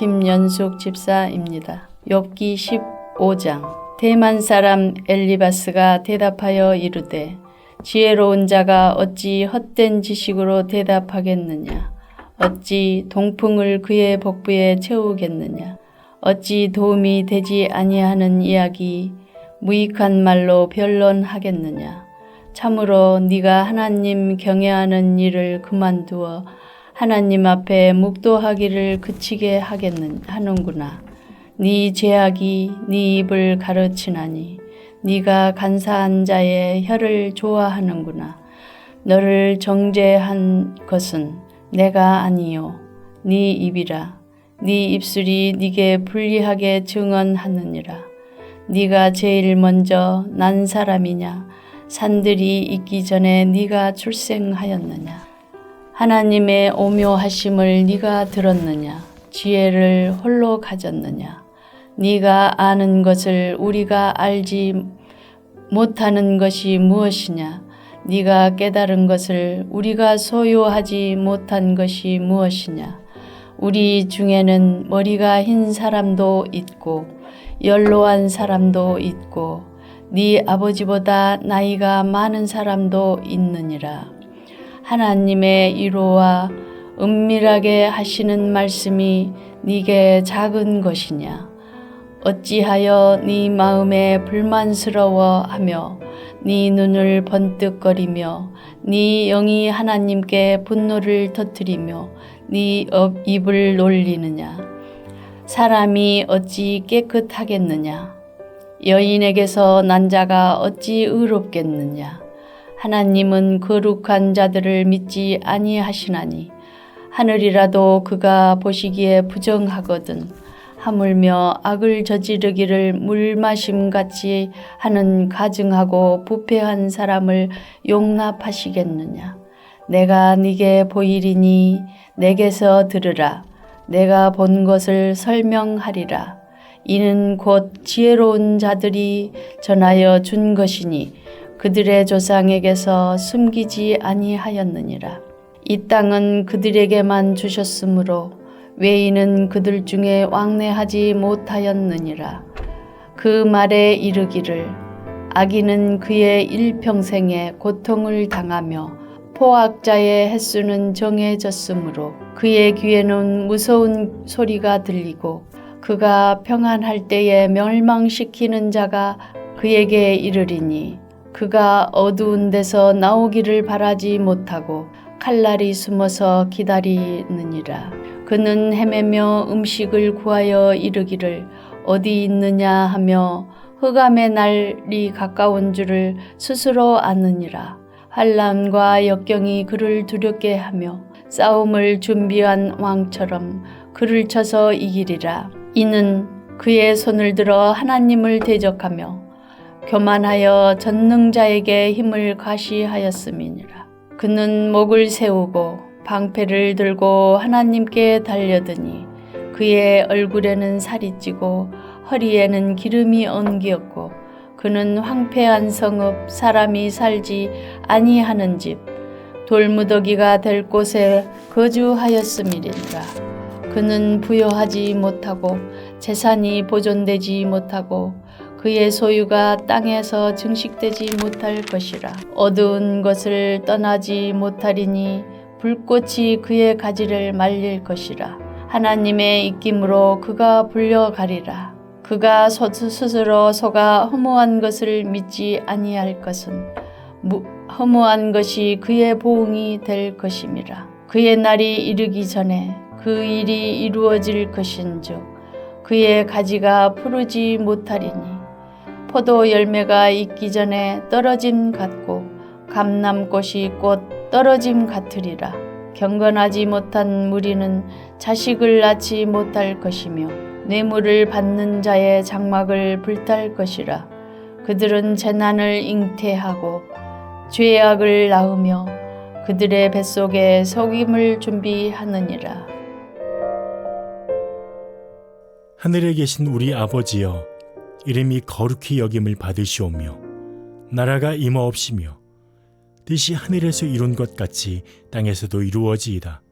김연숙 집사입니다. 욥기 15장. 대만 사람 엘리바스가 대답하여 이르되 지혜로운 자가 어찌 헛된 지식으로 대답하겠느냐. 어찌 동풍을 그의 복부에 채우겠느냐. 어찌 도움이 되지 아니하는 이야기 무익한 말로 변론하겠느냐. 참으로 네가 하나님 경외하는 일을 그만두어 하나님 앞에 묵도하기를 그치게 하는구나. 네 죄악이 네 입을 가르치나니 네가 간사한 자의 혀를 좋아하는구나. 너를 정죄한 것은 내가 아니요 네 입이라. 네 입술이 네게 불리하게 증언하느니라. 네가 제일 먼저 난 사람이냐. 산들이 있기 전에 네가 출생하였느냐. 하나님의 오묘하심을 네가 들었느냐. 지혜를 홀로 가졌느냐. 네가 아는 것을 우리가 알지 못하는 것이 무엇이냐. 네가 깨달은 것을 우리가 소유하지 못한 것이 무엇이냐. 우리 중에는 머리가 흰 사람도 있고 연로한 사람도 있고 네 아버지보다 나이가 많은 사람도 있느니라. 하나님의 위로와 은밀하게 하시는 말씀이 네게 작은 것이냐. 어찌하여 네 마음에 불만스러워하며 네 눈을 번뜩거리며 네 영이 하나님께 분노를 터뜨리며 네 입을 놀리느냐. 사람이 어찌 깨끗하겠느냐. 여인에게서 난 자가 어찌 의롭겠느냐. 하나님은 거룩한 자들을 믿지 아니하시나니 하늘이라도 그가 보시기에 부정하거든. 하물며 악을 저지르기를 물마심같이 하는 가증하고 부패한 사람을 용납하시겠느냐. 내가 네게 보이리니 내게서 들으라. 내가 본 것을 설명하리라. 이는 곧 지혜로운 자들이 전하여 준 것이니 그들의 조상에게서 숨기지 아니하였느니라. 이 땅은 그들에게만 주셨으므로 외인은 그들 중에 왕래하지 못하였느니라. 그 말에 이르기를 악인은 그의 일평생에 고통을 당하며 포악자의 횟수는 정해졌으므로 그의 귀에는 무서운 소리가 들리고 그가 평안할 때에 멸망시키는 자가 그에게 이르리니 그가 어두운 데서 나오기를 바라지 못하고 칼날이 숨어서 기다리느니라. 그는 헤매며 음식을 구하여 이르기를 어디 있느냐 하며 흑암의 날이 가까운 줄을 스스로 아느니라. 환난과 역경이 그를 두렵게 하며 싸움을 준비한 왕처럼 그를 쳐서 이기리라. 이는 그의 손을 들어 하나님을 대적하며 교만하여 전능자에게 힘을 과시하였음이니라. 그는 목을 세우고 방패를 들고 하나님께 달려드니 그의 얼굴에는 살이 찌고 허리에는 기름이 엉기었고 그는 황폐한 성읍 사람이 살지 아니하는 집 돌무더기가 될 곳에 거주하였음이니라. 그는 부여하지 못하고 재산이 보존되지 못하고 그의 소유가 땅에서 증식되지 못할 것이라. 어두운 것을 떠나지 못하리니 불꽃이 그의 가지를 말릴 것이라. 하나님의 입김으로 그가 불려가리라. 그가 스스로 속아 허무한 것을 믿지 아니할 것은 허무한 것이 그의 보응이 될 것임이라. 그의 날이 이르기 전에 그 일이 이루어질 것인즉 그의 가지가 푸르지 못하리니 포도 열매가 익기 전에 떨어짐 같고 감람꽃이 곧 떨어짐 같으리라. 경건하지 못한 무리는 자식을 낳지 못할 것이며 뇌물을 받는 자의 장막을 불탈 것이라. 그들은 재난을 잉태하고 죄악을 낳으며 그들의 뱃속에 속임을 준비하느니라. 하늘에 계신 우리 아버지여, 이름이 거룩히 여김을 받으시오며 나라가 임하옵시며 뜻이 하늘에서 이룬 것 같이 땅에서도 이루어지이다.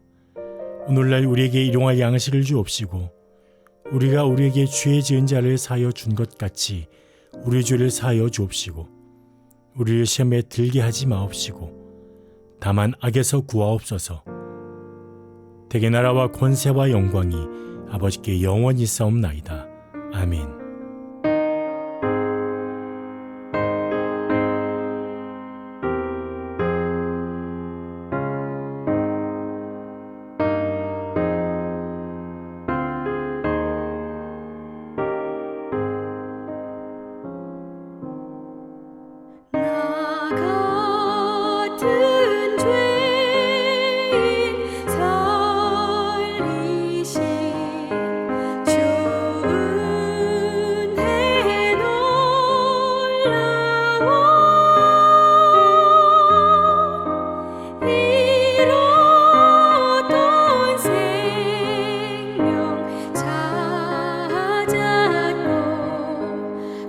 오늘날 우리에게 일용할 양식을 주옵시고 우리가 우리에게 죄 지은 자를 사하여 준 것 같이 우리 죄를 사하여 주옵시고 우리를 시험에 들게 하지 마옵시고 다만 악에서 구하옵소서. 대개 나라와 권세와 영광이 아버지께 영원히 있사옵나이다. 아멘. 나 같은 죄인 살리신 주 은혜 놀라워 잃었던 생명 찾았고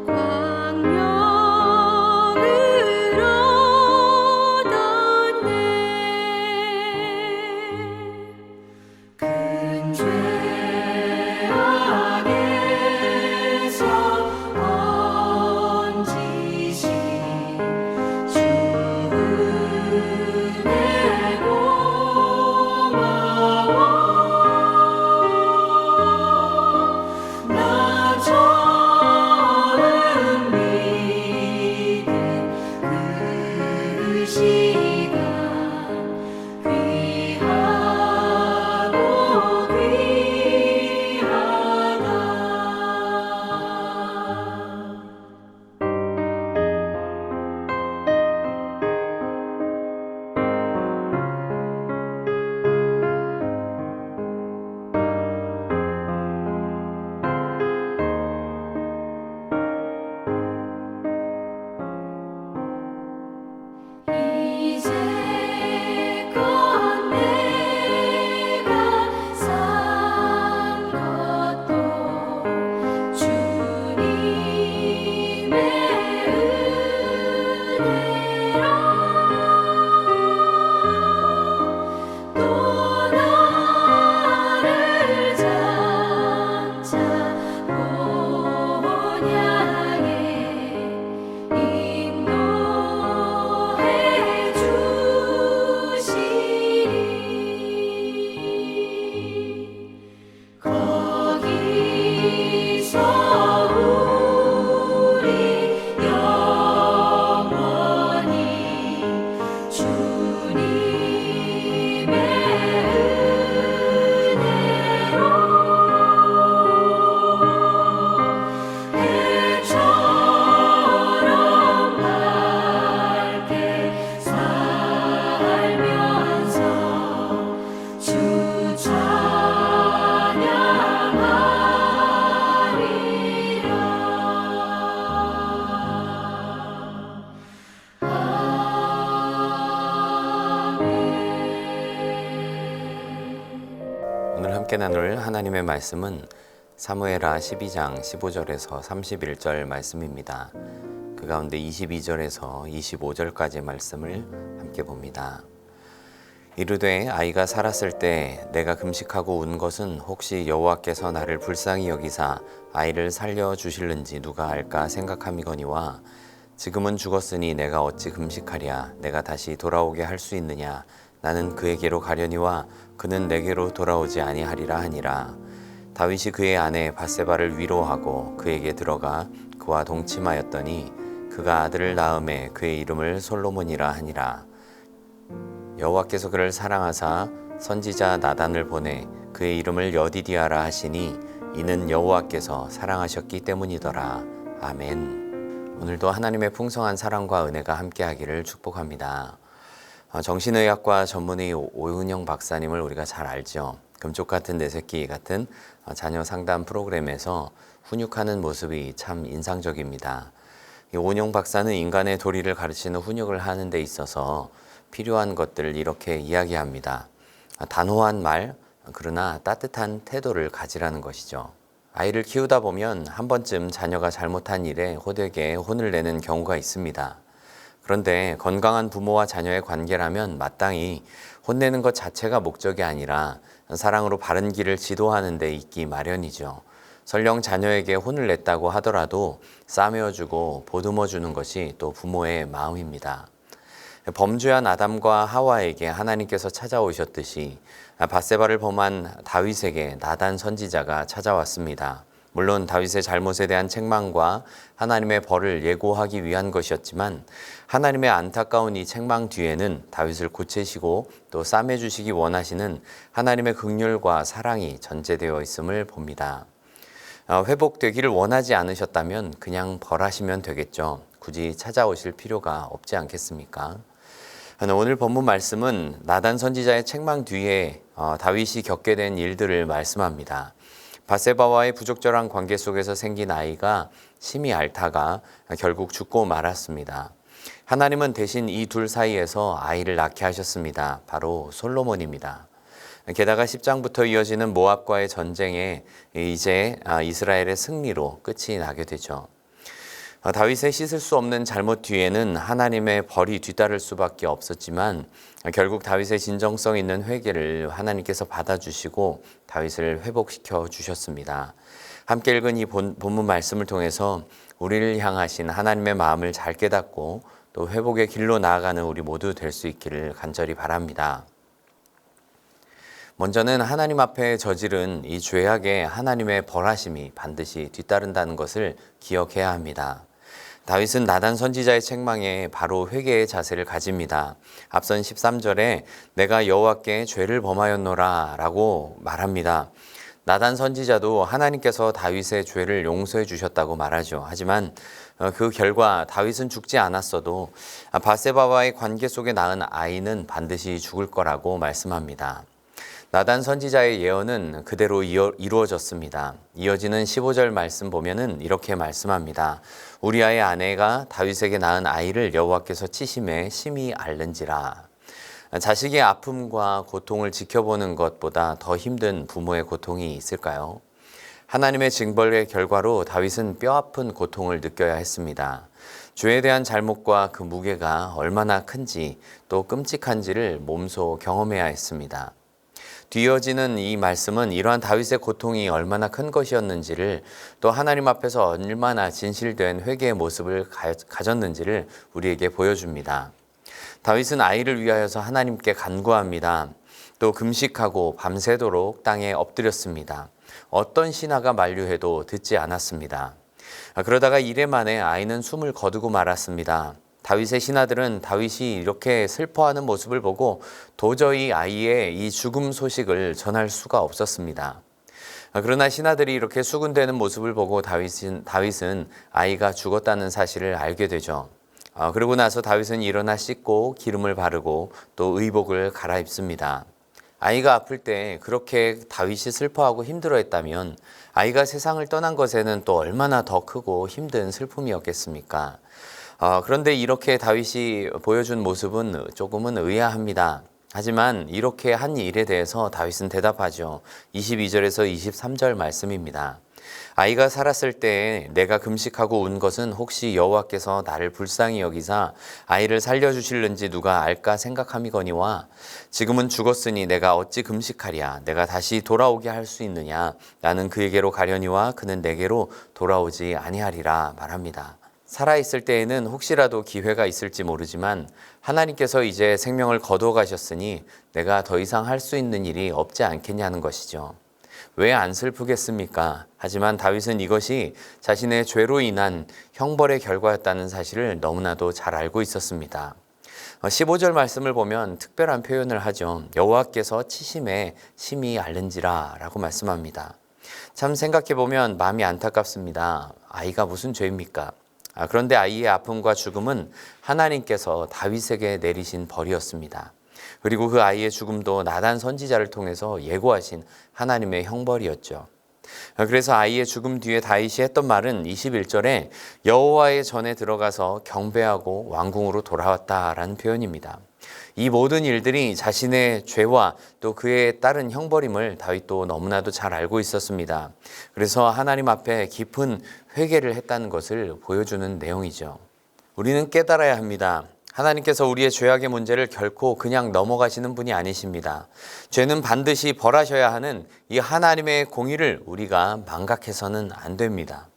광명을 얻었네. 큰 죄악에서 건지신 주 은혜 고마워. 나 처음 믿은 그 시간 귀하고 귀하다. 이제껏 내가 산 것도 주님의 은혜라. 또 나를 장차 본향에 인도해 주시리. 거기서 우리 영원히 주님의 은혜로 해처럼 밝게 살면서 주 찬양하리라. 오늘 함께 나눌 하나님의 말씀은 사무엘하 12장 15절에서 31절 말씀입니다. 그 가운데 22절에서 25절까지 말씀을 함께 봅니다. 이르되 아이가 살았을 때 내가 금식하고 운 것은 혹시 여호와께서 나를 불쌍히 여기사 아이를 살려 주실는지 누가 알까 생각함이거니와 지금은 죽었으니 내가 어찌 금식하랴. 내가 다시 돌아오게 할 수 있느냐. 나는 그에게로 가려니와 그는 내게로 돌아오지 아니하리라 하니라. 다윗이 그의 아내 밧세바를 위로하고 그에게 들어가 그와 동침하였더니 그가 아들을 낳음에 그의 이름을 솔로몬이라 하니라. 여호와께서 그를 사랑하사 선지자 나단을 보내 그의 이름을 여디디아라 하시니 이는 여호와께서 사랑하셨기 때문이더라. 아멘. 오늘도 하나님의 풍성한 사랑과 은혜가 함께하기를 축복합니다. 정신의학과 전문의 오은영 박사님을 우리가 잘 알죠. 금쪽 같은 내 새끼 같은 자녀 상담 프로그램에서 훈육하는 모습이 참 인상적입니다. 오은영 박사는 인간의 도리를 가르치는 훈육을 하는 데 있어서 필요한 것들을 이렇게 이야기합니다. 단호한 말, 그러나 따뜻한 태도를 가지라는 것이죠. 아이를 키우다 보면 한 번쯤 자녀가 잘못한 일에 호되게 혼을 내는 경우가 있습니다. 그런데 건강한 부모와 자녀의 관계라면 마땅히 혼내는 것 자체가 목적이 아니라 사랑으로 바른 길을 지도하는 데 있기 마련이죠. 설령 자녀에게 혼을 냈다고 하더라도 싸매어주고 보듬어주는 것이 또 부모의 마음입니다. 범죄한 아담과 하와에게 하나님께서 찾아오셨듯이 밧세바를 범한 다윗에게 나단 선지자가 찾아왔습니다. 물론 다윗의 잘못에 대한 책망과 하나님의 벌을 예고하기 위한 것이었지만 하나님의 안타까운 이 책망 뒤에는 다윗을 고치시고 또 싸매주시기 원하시는 하나님의 긍휼과 사랑이 전제되어 있음을 봅니다. 회복되기를 원하지 않으셨다면 그냥 벌하시면 되겠죠. 굳이 찾아오실 필요가 없지 않겠습니까? 오늘 본문 말씀은 나단 선지자의 책망 뒤에 다윗이 겪게 된 일들을 말씀합니다. 밧세바와의 부적절한 관계 속에서 생긴 아이가 심히 앓다가 결국 죽고 말았습니다. 하나님은 대신 이 둘 사이에서 아이를 낳게 하셨습니다. 바로 솔로몬입니다. 게다가 10장부터 이어지는 모압과의 전쟁에 이제 이스라엘의 승리로 끝이 나게 되죠. 다윗의 씻을 수 없는 잘못 뒤에는 하나님의 벌이 뒤따를 수밖에 없었지만 결국 다윗의 진정성 있는 회개를 하나님께서 받아주시고 다윗을 회복시켜 주셨습니다. 함께 읽은 이 본문 말씀을 통해서 우리를 향하신 하나님의 마음을 잘 깨닫고 또 회복의 길로 나아가는 우리 모두 될 수 있기를 간절히 바랍니다. 먼저는 하나님 앞에 저지른 이 죄악에 하나님의 벌하심이 반드시 뒤따른다는 것을 기억해야 합니다. 다윗은 나단 선지자의 책망에 바로 회개의 자세를 가집니다. 앞선 13절에 내가 여호와께 죄를 범하였노라 라고 말합니다. 나단 선지자도 하나님께서 다윗의 죄를 용서해 주셨다고 말하죠. 하지만 그 결과 다윗은 죽지 않았어도 밧세바와의 관계 속에 낳은 아이는 반드시 죽을 거라고 말씀합니다. 나단 선지자의 예언은 그대로 이루어졌습니다. 이어지는 15절 말씀 보면은 이렇게 말씀합니다. 우리아의 아내가 다윗에게 낳은 아이를 여호와께서 치심에 심히 앓는지라. 자식의 아픔과 고통을 지켜보는 것보다 더 힘든 부모의 고통이 있을까요? 하나님의 징벌의 결과로 다윗은 뼈아픈 고통을 느껴야 했습니다. 죄에 대한 잘못과 그 무게가 얼마나 큰지 또 끔찍한지를 몸소 경험해야 했습니다. 뒤이어지는 이 말씀은 이러한 다윗의 고통이 얼마나 큰 것이었는지를 또 하나님 앞에서 얼마나 진실된 회개의 모습을 가졌는지를 우리에게 보여줍니다. 다윗은 아이를 위하여서 하나님께 간구합니다. 또 금식하고 밤새도록 땅에 엎드렸습니다. 어떤 신하가 만류해도 듣지 않았습니다. 그러다가 이래 만에 아이는 숨을 거두고 말았습니다. 다윗의 신하들은 다윗이 이렇게 슬퍼하는 모습을 보고 도저히 아이의 이 죽음 소식을 전할 수가 없었습니다. 그러나 신하들이 이렇게 수군대는 모습을 보고 다윗은 아이가 죽었다는 사실을 알게 되죠. 그러고 나서 다윗은 일어나 씻고 기름을 바르고 또 의복을 갈아입습니다. 아이가 아플 때 그렇게 다윗이 슬퍼하고 힘들어했다면 아이가 세상을 떠난 것에는 또 얼마나 더 크고 힘든 슬픔이었겠습니까? 그런데 이렇게 다윗이 보여준 모습은 조금은 의아합니다. 하지만 이렇게 한 일에 대해서 다윗은 대답하죠. 22절에서 23절 말씀입니다. 아이가 살았을 때 내가 금식하고 운 것은 혹시 여호와께서 나를 불쌍히 여기사 아이를 살려주실는지 누가 알까 생각함이거니와 지금은 죽었으니 내가 어찌 금식하랴 내가 다시 돌아오게 할 수 있느냐 나는 그에게로 가려니와 그는 내게로 돌아오지 아니하리라 말합니다. 살아있을 때에는 혹시라도 기회가 있을지 모르지만 하나님께서 이제 생명을 거두어 가셨으니 내가 더 이상 할 수 있는 일이 없지 않겠냐는 것이죠. 왜 안 슬프겠습니까? 하지만 다윗은 이것이 자신의 죄로 인한 형벌의 결과였다는 사실을 너무나도 잘 알고 있었습니다. 15절 말씀을 보면 특별한 표현을 하죠. 여호와께서 치심에 심히 앓는지라 라고 말씀합니다. 참 생각해보면 마음이 안타깝습니다. 아이가 무슨 죄입니까? 그런데 아이의 아픔과 죽음은 하나님께서 다윗에게 내리신 벌이었습니다. 그리고 그 아이의 죽음도 나단 선지자를 통해서 예고하신 하나님의 형벌이었죠. 그래서 아이의 죽음 뒤에 다윗이 했던 말은 21절에 여호와의 전에 들어가서 경배하고 왕궁으로 돌아왔다라는 표현입니다. 이 모든 일들이 자신의 죄와 또 그에 따른 형벌임을 다윗도 너무나도 잘 알고 있었습니다. 그래서 하나님 앞에 깊은 회개를 했다는 것을 보여주는 내용이죠. 우리는 깨달아야 합니다. 하나님께서 우리의 죄악의 문제를 결코 그냥 넘어가시는 분이 아니십니다. 죄는 반드시 벌하셔야 하는 이 하나님의 공의를 우리가 망각해서는 안 됩니다.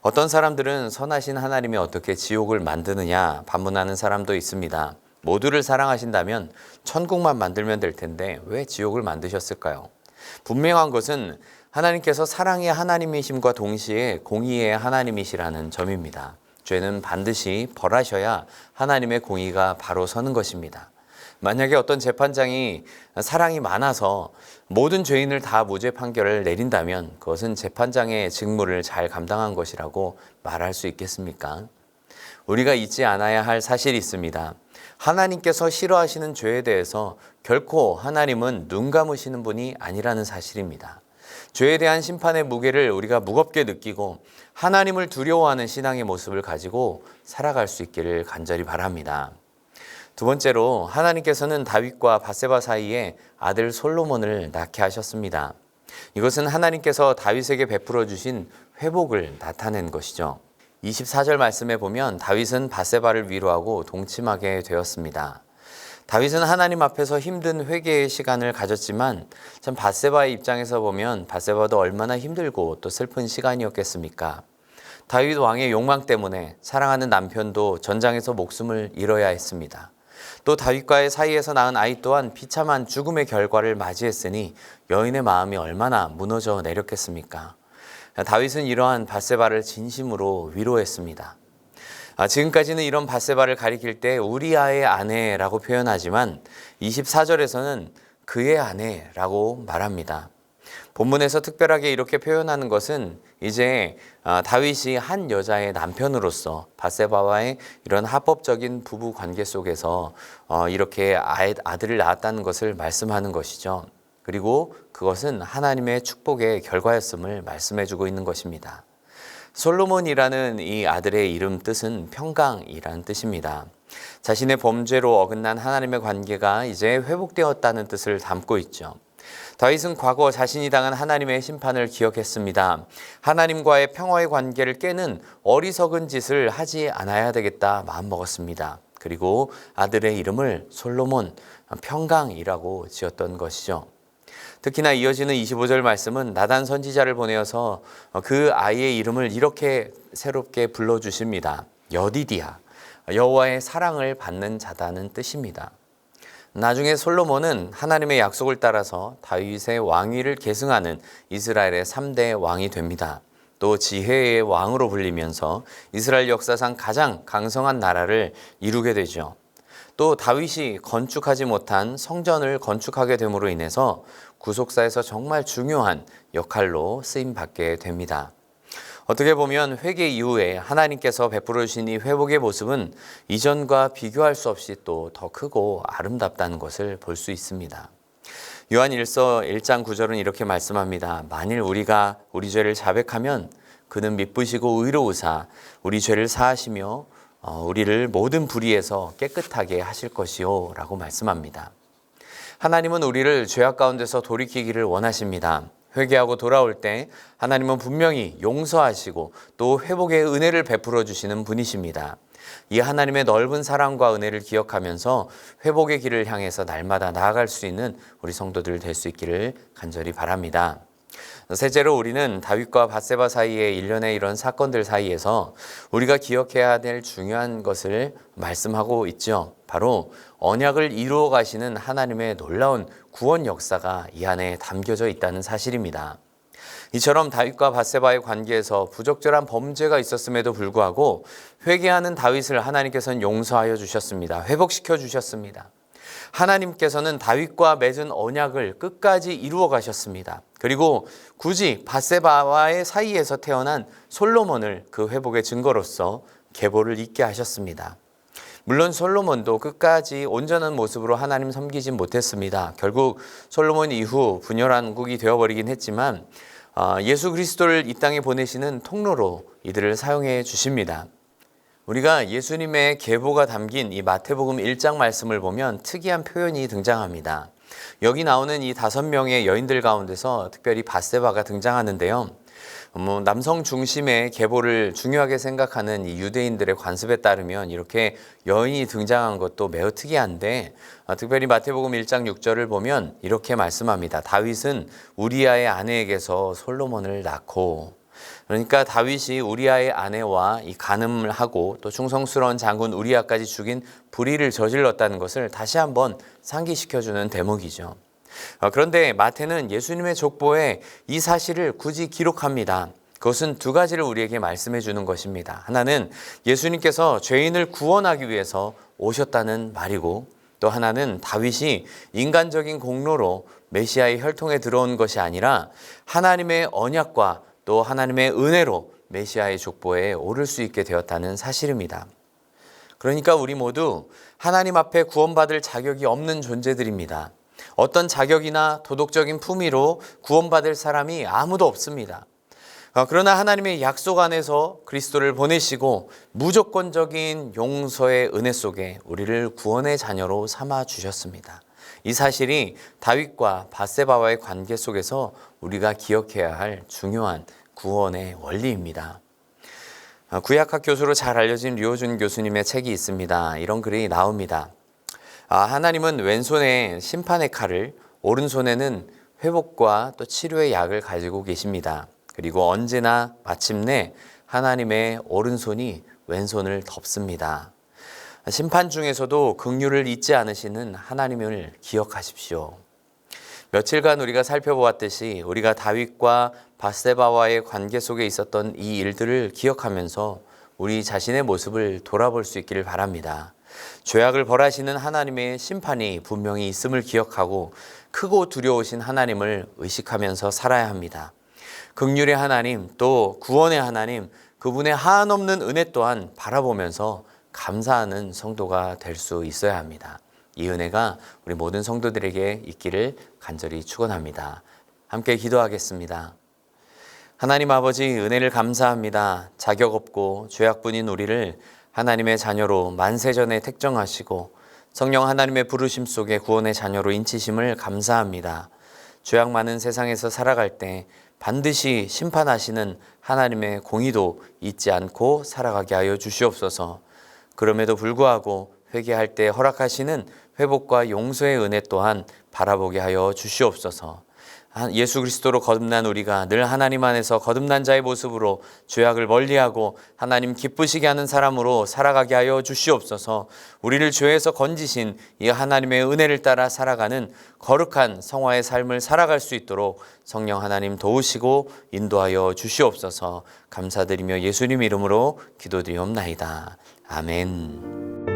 어떤 사람들은 선하신 하나님이 어떻게 지옥을 만드느냐 반문하는 사람도 있습니다. 모두를 사랑하신다면 천국만 만들면 될 텐데 왜 지옥을 만드셨을까요? 분명한 것은 하나님께서 사랑의 하나님이심과 동시에 공의의 하나님이시라는 점입니다. 죄는 반드시 벌하셔야 하나님의 공의가 바로 서는 것입니다. 만약에 어떤 재판장이 사랑이 많아서 모든 죄인을 다 무죄 판결을 내린다면 그것은 재판장의 직무를 잘 감당한 것이라고 말할 수 있겠습니까? 우리가 잊지 않아야 할 사실이 있습니다. 하나님께서 싫어하시는 죄에 대해서 결코 하나님은 눈 감으시는 분이 아니라는 사실입니다. 죄에 대한 심판의 무게를 우리가 무겁게 느끼고 하나님을 두려워하는 신앙의 모습을 가지고 살아갈 수 있기를 간절히 바랍니다. 두 번째로 하나님께서는 다윗과 밧세바 사이에 아들 솔로몬을 낳게 하셨습니다. 이것은 하나님께서 다윗에게 베풀어 주신 회복을 나타낸 것이죠. 24절 말씀에 보면 다윗은 밧세바를 위로하고 동침하게 되었습니다. 다윗은 하나님 앞에서 힘든 회개의 시간을 가졌지만 참 밧세바의 입장에서 보면 밧세바도 얼마나 힘들고 또 슬픈 시간이었겠습니까? 다윗 왕의 욕망 때문에 사랑하는 남편도 전장에서 목숨을 잃어야 했습니다. 또 다윗과의 사이에서 낳은 아이 또한 비참한 죽음의 결과를 맞이했으니 여인의 마음이 얼마나 무너져 내렸겠습니까? 다윗은 이러한 밧세바를 진심으로 위로했습니다. 지금까지는 이런 밧세바를 가리킬 때 우리아의 아내라고 표현하지만 24절에서는 그의 아내라고 말합니다. 본문에서 특별하게 이렇게 표현하는 것은 이제 다윗이 한 여자의 남편으로서 밧세바와의 이런 합법적인 부부 관계 속에서 이렇게 아들을 낳았다는 것을 말씀하는 것이죠. 그리고 그것은 하나님의 축복의 결과였음을 말씀해주고 있는 것입니다. 솔로몬이라는 이 아들의 이름 뜻은 평강이라는 뜻입니다. 자신의 범죄로 어긋난 하나님의 관계가 이제 회복되었다는 뜻을 담고 있죠. 다윗은 과거 자신이 당한 하나님의 심판을 기억했습니다. 하나님과의 평화의 관계를 깨는 어리석은 짓을 하지 않아야 되겠다 마음먹었습니다. 그리고 아들의 이름을 솔로몬, 평강이라고 지었던 것이죠. 특히나 이어지는 25절 말씀은 나단 선지자를 보내어서 그 아이의 이름을 이렇게 새롭게 불러주십니다. 여디디아, 여호와의 사랑을 받는 자다는 뜻입니다. 나중에 솔로몬은 하나님의 약속을 따라서 다윗의 왕위를 계승하는 이스라엘의 3대 왕이 됩니다. 또 지혜의 왕으로 불리면서 이스라엘 역사상 가장 강성한 나라를 이루게 되죠. 또 다윗이 건축하지 못한 성전을 건축하게 됨으로 인해서 구속사에서 정말 중요한 역할로 쓰임받게 됩니다. 어떻게 보면 회개 이후에 하나님께서 베풀어 주신 이 회복의 모습은 이전과 비교할 수 없이 또 더 크고 아름답다는 것을 볼 수 있습니다. 요한 1장 9절은 이렇게 말씀합니다. 만일 우리가 우리 죄를 자백하면 그는 미쁘시고 의로우사 우리 죄를 사하시며 우리를 모든 불의에서 깨끗하게 하실 것이요 라고 말씀합니다. 하나님은 우리를 죄악 가운데서 돌이키기를 원하십니다. 회개하고 돌아올 때 하나님은 분명히 용서하시고 또 회복의 은혜를 베풀어 주시는 분이십니다. 이 하나님의 넓은 사랑과 은혜를 기억하면서 회복의 길을 향해서 날마다 나아갈 수 있는 우리 성도들 될 수 있기를 간절히 바랍니다. 셋째로 우리는 다윗과 밧세바 사이의 일련의 이런 사건들 사이에서 우리가 기억해야 될 중요한 것을 말씀하고 있죠. 바로 언약을 이루어 가시는 하나님의 놀라운 구원 역사가 이 안에 담겨져 있다는 사실입니다. 이처럼 다윗과 밧세바의 관계에서 부적절한 범죄가 있었음에도 불구하고 회개하는 다윗을 하나님께서는 용서하여 주셨습니다. 회복시켜 주셨습니다. 하나님께서는 다윗과 맺은 언약을 끝까지 이루어 가셨습니다. 그리고 굳이 밧세바와의 사이에서 태어난 솔로몬을 그 회복의 증거로서 계보를 잇게 하셨습니다. 물론 솔로몬도 끝까지 온전한 모습으로 하나님 섬기진 못했습니다. 결국 솔로몬 이후 분열한 국이 되어버리긴 했지만 예수 그리스도를 이 땅에 보내시는 통로로 이들을 사용해 주십니다. 우리가 예수님의 계보가 담긴 이 마태복음 1장 말씀을 보면 특이한 표현이 등장합니다. 여기 나오는 이 5명의 여인들 가운데서 특별히 밧세바가 등장하는데요. 남성 중심의 계보를 중요하게 생각하는 이 유대인들의 관습에 따르면 이렇게 여인이 등장한 것도 매우 특이한데, 특별히 마태복음 1장 6절을 보면 이렇게 말씀합니다. 다윗은 우리아의 아내에게서 솔로몬을 낳고, 그러니까 다윗이 우리아의 아내와 이 간음을 하고 또 충성스러운 장군 우리아까지 죽인 불의를 저질렀다는 것을 다시 한번 상기시켜주는 대목이죠. 그런데 마태는 예수님의 족보에 이 사실을 굳이 기록합니다. 그것은 두 가지를 우리에게 말씀해 주는 것입니다. 하나는 예수님께서 죄인을 구원하기 위해서 오셨다는 말이고, 또 하나는 다윗이 인간적인 공로로 메시아의 혈통에 들어온 것이 아니라 하나님의 언약과 또 하나님의 은혜로 메시아의 족보에 오를 수 있게 되었다는 사실입니다. 그러니까 우리 모두 하나님 앞에 구원받을 자격이 없는 존재들입니다. 어떤 자격이나 도덕적인 품위로 구원받을 사람이 아무도 없습니다. 그러나 하나님의 약속 안에서 그리스도를 보내시고 무조건적인 용서의 은혜 속에 우리를 구원의 자녀로 삼아 주셨습니다. 이 사실이 다윗과 밧세바와의 관계 속에서 우리가 기억해야 할 중요한 구원의 원리입니다. 구약학 교수로 잘 알려진 류호준 교수님의 책이 있습니다. 이런 글이 나옵니다. 하나님은 왼손에 심판의 칼을, 오른손에는 회복과 또 치료의 약을 가지고 계십니다. 그리고 언제나 마침내 하나님의 오른손이 왼손을 덮습니다. 심판 중에서도 긍휼을 잊지 않으시는 하나님을 기억하십시오. 며칠간 우리가 살펴보았듯이 우리가 다윗과 밧세바와의 관계 속에 있었던 이 일들을 기억하면서 우리 자신의 모습을 돌아볼 수 있기를 바랍니다. 죄악을 벌하시는 하나님의 심판이 분명히 있음을 기억하고 크고 두려우신 하나님을 의식하면서 살아야 합니다. 긍휼의 하나님, 또 구원의 하나님, 그분의 한없는 은혜 또한 바라보면서 감사하는 성도가 될 수 있어야 합니다. 이 은혜가 우리 모든 성도들에게 있기를 간절히 축원합니다. 함께 기도하겠습니다. 하나님 아버지, 은혜를 감사합니다. 자격 없고 죄악뿐인 우리를 하나님의 자녀로 만세전에 택정하시고 성령 하나님의 부르심 속에 구원의 자녀로 인치심을 감사합니다. 죄악 많은 세상에서 살아갈 때 반드시 심판하시는 하나님의 공의도 잊지 않고 살아가게 하여 주시옵소서. 그럼에도 불구하고 회개할 때 허락하시는 회복과 용서의 은혜 또한 바라보게 하여 주시옵소서. 예수 그리스도로 거듭난 우리가 늘 하나님 안에서 거듭난 자의 모습으로 죄악을 멀리하고 하나님 기쁘시게 하는 사람으로 살아가게 하여 주시옵소서. 우리를 죄에서 건지신 이 하나님의 은혜를 따라 살아가는 거룩한 성화의 삶을 살아갈 수 있도록 성령 하나님 도우시고 인도하여 주시옵소서. 감사드리며 예수님 이름으로 기도드리옵나이다. 아멘.